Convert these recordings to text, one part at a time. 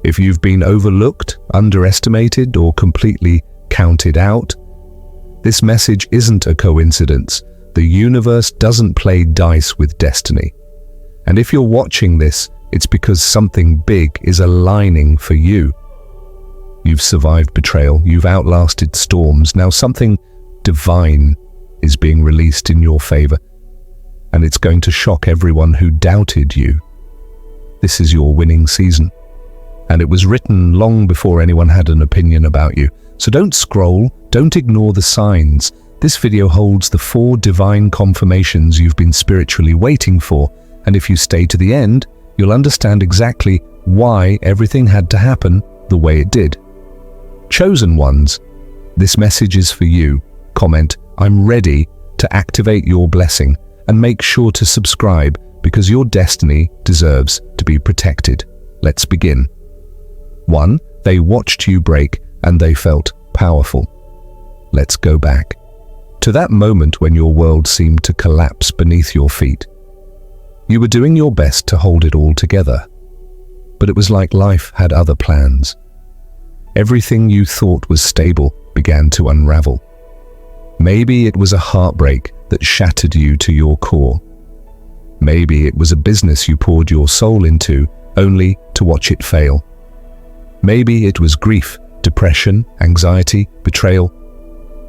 If you've been overlooked, underestimated, or completely counted out, this message isn't a coincidence. The universe doesn't play dice with destiny. And if you're watching this, it's because something big is aligning for you. You've survived betrayal, you've outlasted storms, now something divine is being released in your favor. And it's going to shock everyone who doubted you. This is your winning season. And it was written long before anyone had an opinion about you. So don't scroll, don't ignore the signs. This video holds the 4 divine confirmations you've been spiritually waiting for. And if you stay to the end, you'll understand exactly why everything had to happen the way it did. Chosen ones, this message is for you. Comment, "I'm ready" to activate your blessing, and make sure to subscribe because your destiny deserves to be protected. Let's begin. 1. They watched you break and they felt powerful. Let's go back to that moment when your world seemed to collapse beneath your feet. You were doing your best to hold it all together, but it was like life had other plans. Everything you thought was stable began to unravel. Maybe it was a heartbreak that shattered you to your core. Maybe it was a business you poured your soul into only to watch it fail. Maybe it was grief, depression, anxiety, betrayal.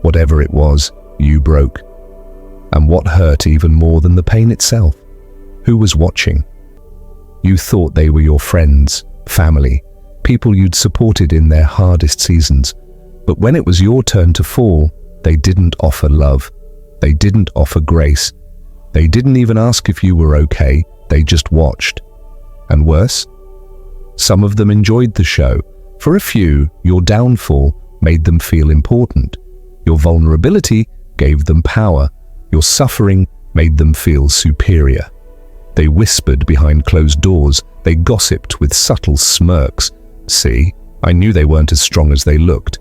Whatever it was, you broke. And what hurt even more than the pain itself? Who was watching? You thought they were your friends, family, people you'd supported in their hardest seasons. But when it was your turn to fall, they didn't offer love. They didn't offer grace. They didn't even ask if you were okay. They just watched. And worse, some of them enjoyed the show. For a few, your downfall made them feel important. Your vulnerability gave them power. Your suffering made them feel superior. They whispered behind closed doors. They gossiped with subtle smirks. "See, I knew they weren't as strong as they looked.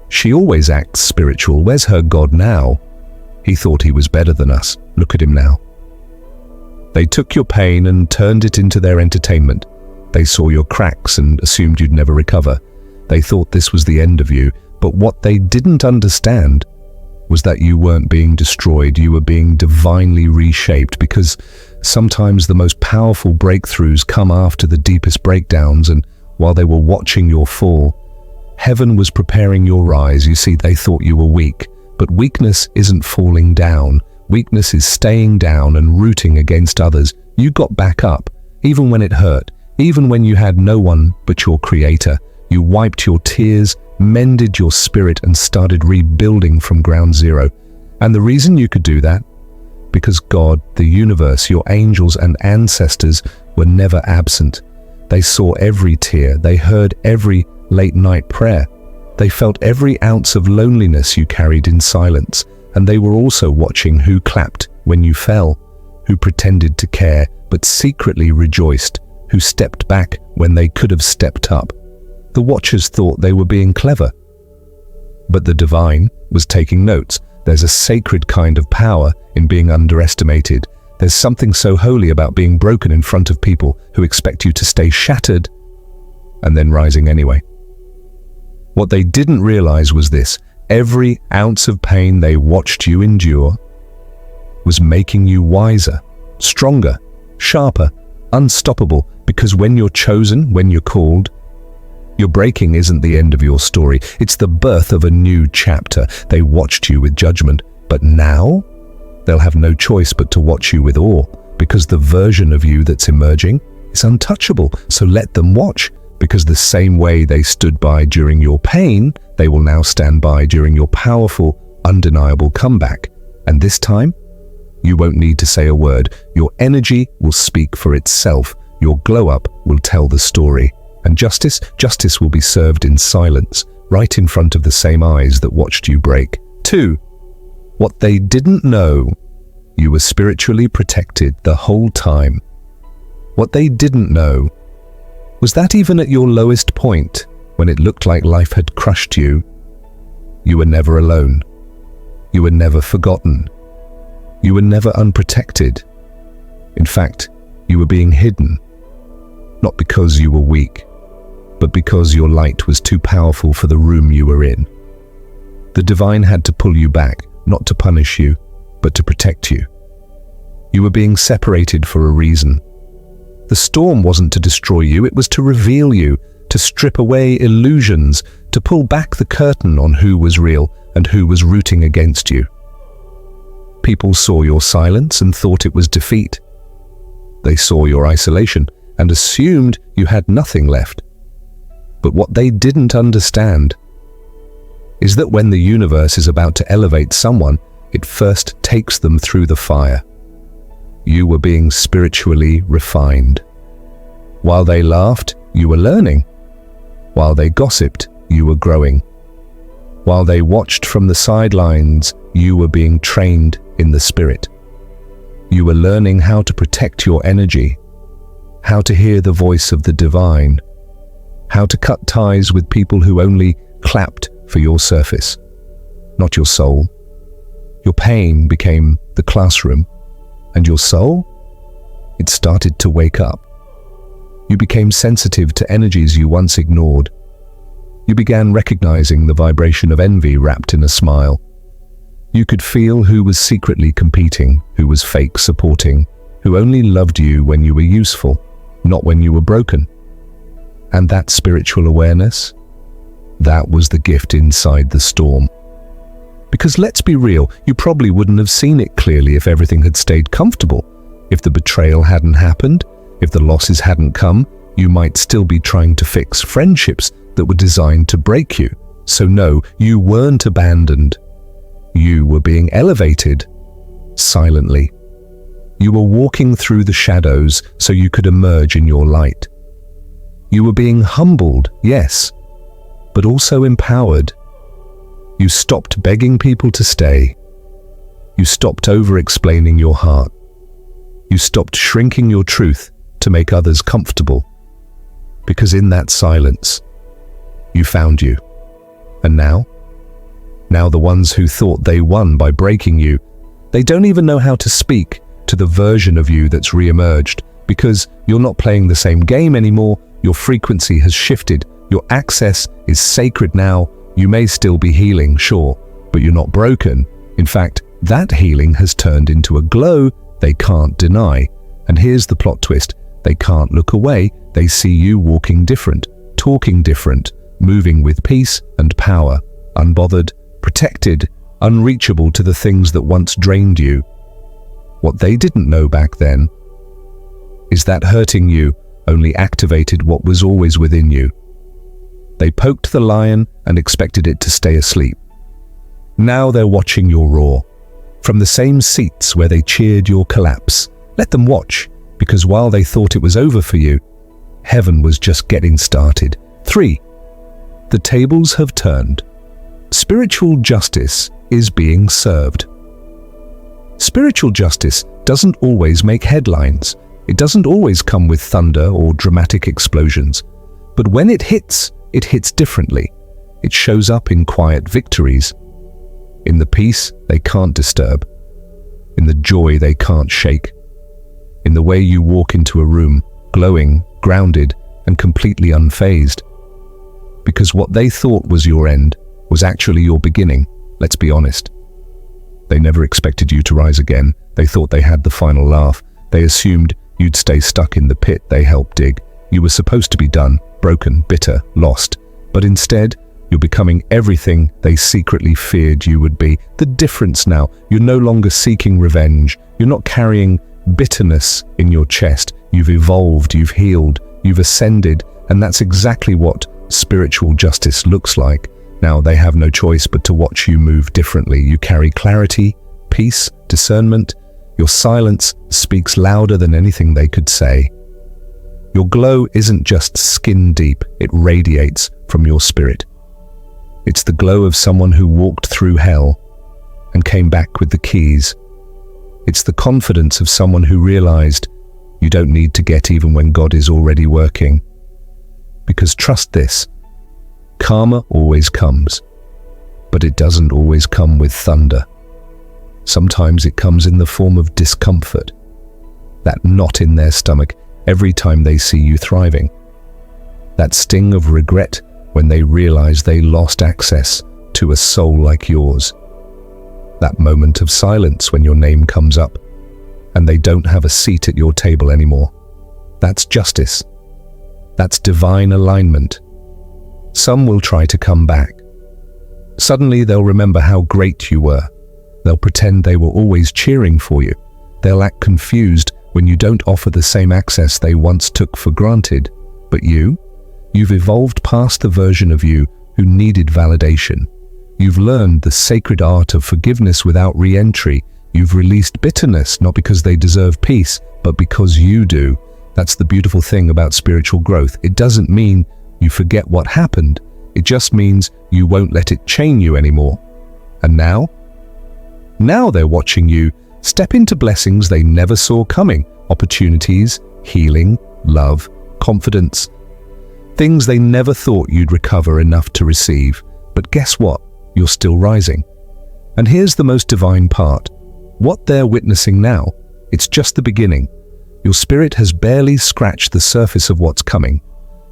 She always acts spiritual. Where's her God now? He thought he was better than us. Look at him now." They took your pain and turned it into their entertainment. They saw your cracks and assumed you'd never recover. They thought this was the end of you, but what they didn't understand was that you weren't being destroyed, you were being divinely reshaped, because sometimes the most powerful breakthroughs come after the deepest breakdowns, and while they were watching your fall, heaven was preparing your rise. You see, they thought you were weak, but weakness isn't falling down. Weakness is staying down and rooting against others. You got back up, even when it hurt, even when you had no one but your Creator. You wiped your tears, mended your spirit, and started rebuilding from ground zero. And the reason you could do that? Because God, the universe, your angels and ancestors were never absent. They saw every tear, they heard every late-night prayer. They felt every ounce of loneliness you carried in silence, and they were also watching who clapped when you fell, who pretended to care but secretly rejoiced, who stepped back when they could have stepped up. The watchers thought they were being clever, but the divine was taking notes. There's a sacred kind of power in being underestimated. There's something so holy about being broken in front of people who expect you to stay shattered and then rising anyway. What they didn't realize was this: every ounce of pain they watched you endure was making you wiser, stronger, sharper, unstoppable, because when you're chosen, when you're called, your breaking isn't the end of your story. It's the birth of a new chapter. They watched you with judgment, but now they'll have no choice but to watch you with awe, because the version of you that's emerging is untouchable. So let them watch, because the same way they stood by during your pain, they will now stand by during your powerful, undeniable comeback. And this time, you won't need to say a word. Your energy will speak for itself. Your glow-up will tell the story. And justice will be served in silence, right in front of the same eyes that watched you break. 2. What they didn't know, you were spiritually protected the whole time. What they didn't know was that even at your lowest point, when it looked like life had crushed you, you were never alone. You were never forgotten. You were never unprotected. In fact, you were being hidden, not because you were weak, but because your light was too powerful for the room you were in. The divine had to pull you back, not to punish you, but to protect you. You were being separated for a reason. The storm wasn't to destroy you, it was to reveal you, to strip away illusions, to pull back the curtain on who was real and who was rooting against you. People saw your silence and thought it was defeat. They saw your isolation and assumed you had nothing left. But what they didn't understand is that when the universe is about to elevate someone, it first takes them through the fire. You were being spiritually refined. While they laughed, you were learning. While they gossiped, you were growing. While they watched from the sidelines, you were being trained in the spirit. You were learning how to protect your energy, how to hear the voice of the divine, how to cut ties with people who only clapped for your surface, not your soul. Your pain became the classroom, and your soul, it started to wake up. You became sensitive to energies you once ignored. You began recognizing the vibration of envy wrapped in a smile. You could feel who was secretly competing, who was fake supporting, who only loved you when you were useful, not when you were broken. And that spiritual awareness, that was the gift inside the storm. Because let's be real, you probably wouldn't have seen it clearly if everything had stayed comfortable. If the betrayal hadn't happened, if the losses hadn't come, you might still be trying to fix friendships that were designed to break you. So no, you weren't abandoned. You were being elevated, silently. You were walking through the shadows so you could emerge in your light. You were being humbled, yes, but also empowered. You stopped begging people to stay. You stopped over-explaining your heart. You stopped shrinking your truth to make others comfortable. Because in that silence, you found you. And now the ones who thought they won by breaking you, they don't even know how to speak to the version of you that's re-emerged, because you're not playing the same game anymore. Your frequency has shifted. Your access is sacred now. You may still be healing, sure, but you're not broken. In fact, that healing has turned into a glow they can't deny. And here's the plot twist. They can't look away. They see you walking different, talking different, moving with peace and power, unbothered, protected, unreachable to the things that once drained you. What they didn't know back then is that hurting you only activated what was always within you. They poked the lion and expected it to stay asleep. Now they're watching your roar. From the same seats where they cheered your collapse. Let them watch, because while they thought it was over for you, heaven was just getting started. 3. The tables have turned. Spiritual justice is being served. Spiritual justice doesn't always make headlines. It doesn't always come with thunder or dramatic explosions. But when it hits differently. It shows up in quiet victories, in the peace they can't disturb, in the joy they can't shake, in the way you walk into a room, glowing, grounded, and completely unfazed. Because what they thought was your end was actually your beginning, let's be honest. They never expected you to rise again. They thought they had the final laugh. They assumed you'd stay stuck in the pit they helped dig. You were supposed to be done, broken, bitter, lost. But instead, you're becoming everything they secretly feared you would be. The difference now, you're no longer seeking revenge. You're not carrying bitterness in your chest. You've evolved, you've healed, you've ascended, and that's exactly what spiritual justice looks like. Now they have no choice but to watch you move differently. You carry clarity, peace, discernment. Your silence speaks louder than anything they could say. Your glow isn't just skin deep, it radiates from your spirit. It's the glow of someone who walked through hell and came back with the keys. It's the confidence of someone who realized you don't need to get even when God is already working. Because trust this, karma always comes, but it doesn't always come with thunder. Sometimes it comes in the form of discomfort, that knot in their stomach every time they see you thriving. that sting of regret when they realize they lost access to a soul like yours. That moment of silence when your name comes up and they don't have a seat at your table anymore. That's justice. That's divine alignment. Some will try to come back. Suddenly they'll remember how great you were. They'll pretend they were always cheering for you. They'll act confused when you don't offer the same access they once took for granted. But you've evolved past the version of you who needed validation. You've learned the sacred art of forgiveness without re-entry. You've released bitterness, not because they deserve peace, but because you do. That's the beautiful thing about spiritual growth. It doesn't mean you forget what happened. It just means you won't let it chain you anymore. And now they're watching you step into blessings they never saw coming. Opportunities, healing, love, confidence. Things they never thought you'd recover enough to receive. But guess what? You're still rising. And here's the most divine part. What they're witnessing now, it's just the beginning. Your spirit has barely scratched the surface of what's coming.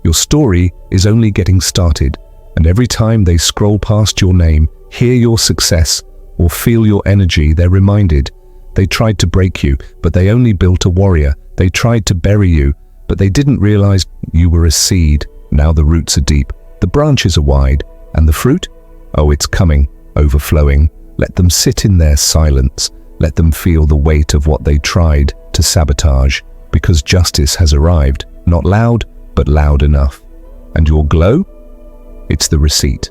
Your story is only getting started, and every time they scroll past your name, hear your success, or feel your energy, they're reminded. They tried to break you, but they only built a warrior. They tried to bury you, but they didn't realize you were a seed. Now the roots are deep, the branches are wide, and the fruit? Oh, it's coming, overflowing. Let them sit in their silence. Let them feel the weight of what they tried to sabotage, because justice has arrived, not loud, but loud enough. And your glow? It's the receipt.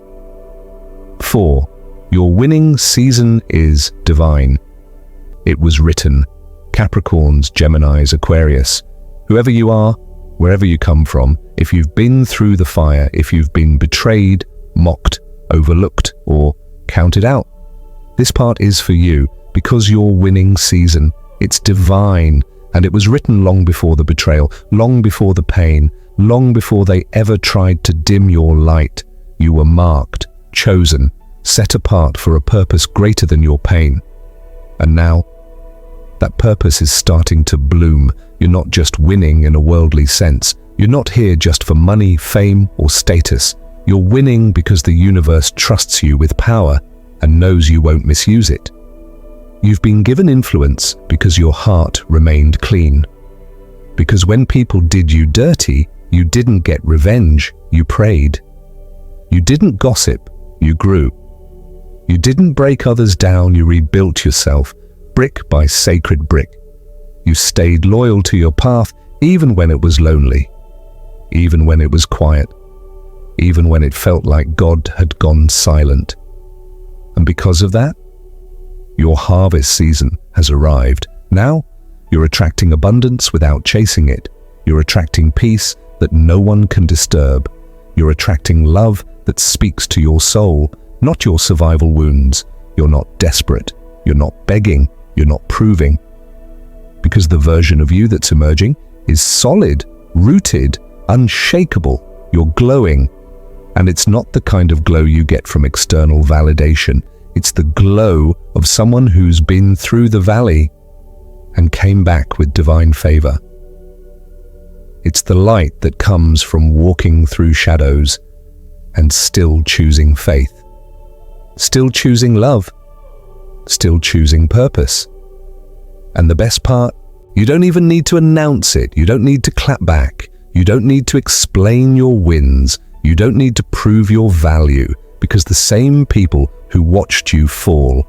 4. Your winning season is divine. It was written. Capricorns, Geminis, Aquarius. Whoever you are, wherever you come from, if you've been through the fire, if you've been betrayed, mocked, overlooked, or counted out, this part is for you, because your winning season, it's divine, and it was written long before the betrayal, long before the pain, long before they ever tried to dim your light. You were marked, chosen, set apart for a purpose greater than your pain. And now, that purpose is starting to bloom. You're not just winning in a worldly sense. You're not here just for money, fame, or status. You're winning because the universe trusts you with power and knows you won't misuse it. You've been given influence because your heart remained clean. Because when people did you dirty, you didn't get revenge, you prayed. You didn't gossip, you grew. You didn't break others down, you rebuilt yourself, brick by sacred brick. You stayed loyal to your path even when it was lonely, even when it was quiet, even when it felt like God had gone silent. And because of that, your harvest season has arrived. Now, you're attracting abundance without chasing it. You're attracting peace that no one can disturb. You're attracting love that speaks to your soul, not your survival wounds. You're not desperate. You're not begging. You're not proving. Because the version of you that's emerging is solid, rooted, unshakable. You're glowing. And it's not the kind of glow you get from external validation. It's the glow of someone who's been through the valley and came back with divine favor. It's the light that comes from walking through shadows and still choosing faith, still choosing love, still choosing purpose. And the best part, you don't even need to announce it. You don't need to clap back. You don't need to explain your wins. You don't need to prove your value, because the same people who watched you fall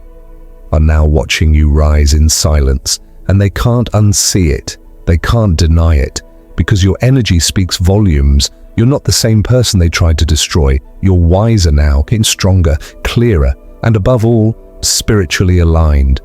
are now watching you rise in silence, and they can't unsee it. They can't deny it, because your energy speaks volumes. You're not the same person they tried to destroy. You're wiser now, getting stronger, clearer, and above all, spiritually aligned.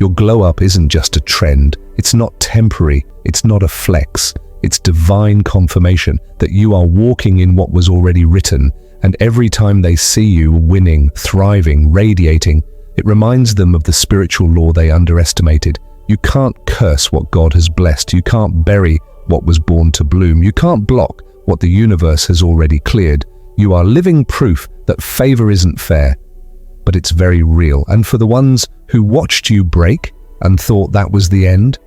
Your glow up isn't just a trend. It's not temporary. It's not a flex. It's divine confirmation that you are walking in what was already written. And every time they see you winning, thriving, radiating, it reminds them of the spiritual law they underestimated. You can't curse what God has blessed. You can't bury what was born to bloom. You can't block what the universe has already cleared. You are living proof that favor isn't fair, but it's very real. And for the ones who watched you break and thought that was the end,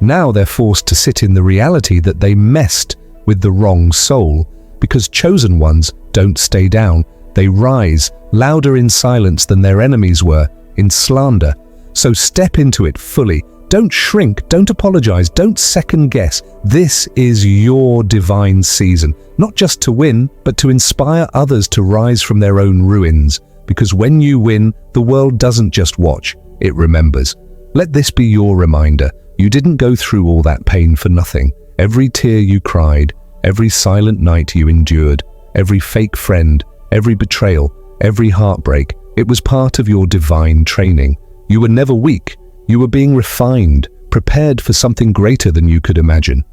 now they're forced to sit in the reality that they messed with the wrong soul. because chosen ones don't stay down. They rise, louder in silence than their enemies were, in slander. So step into it fully. Don't shrink, don't apologize, don't second guess. This is your divine season, not just to win, but to inspire others to rise from their own ruins. Because when you win, the world doesn't just watch, it remembers. Let this be your reminder. You didn't go through all that pain for nothing. Every tear you cried, every silent night you endured, every fake friend, every betrayal, every heartbreak, it was part of your divine training. You were never weak. You were being refined, prepared for something greater than you could imagine.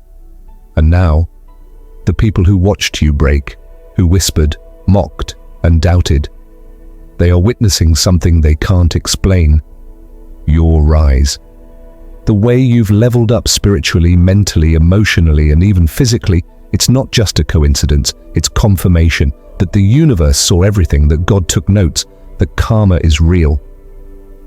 And now, the people who watched you break, who whispered, mocked, and doubted, they are witnessing something they can't explain. Your rise. The way you've leveled up spiritually, mentally, emotionally, and even physically, it's not just a coincidence, it's confirmation that the universe saw everything, that God took notes, that karma is real.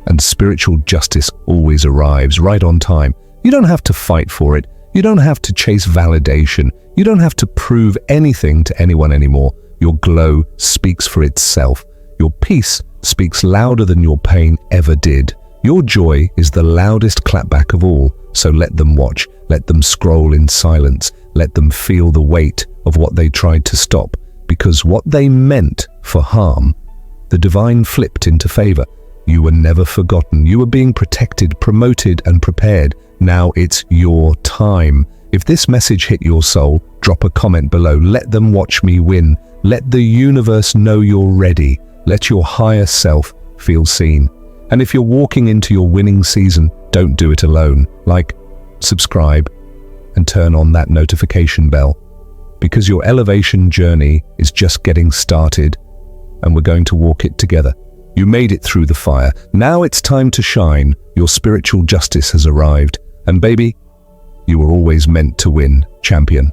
And spiritual justice always arrives right on time. You don't have to fight for it. You don't have to chase validation. You don't have to prove anything to anyone anymore. Your glow speaks for itself. Your peace speaks louder than your pain ever did. Your joy is the loudest clapback of all, so let them watch, let them scroll in silence, let them feel the weight of what they tried to stop, because what they meant for harm, the divine flipped into favor. You were never forgotten. You were being protected, promoted, and prepared. Now it's your time. If this message hit your soul, drop a comment below. Let them watch me win. Let the universe know you're ready. Let your higher self feel seen. And if you're walking into your winning season, don't do it alone. Like, subscribe, and turn on that notification bell. Because your elevation journey is just getting started, and we're going to walk it together. You made it through the fire. Now it's time to shine. Your spiritual justice has arrived. And baby, you were always meant to win, champion.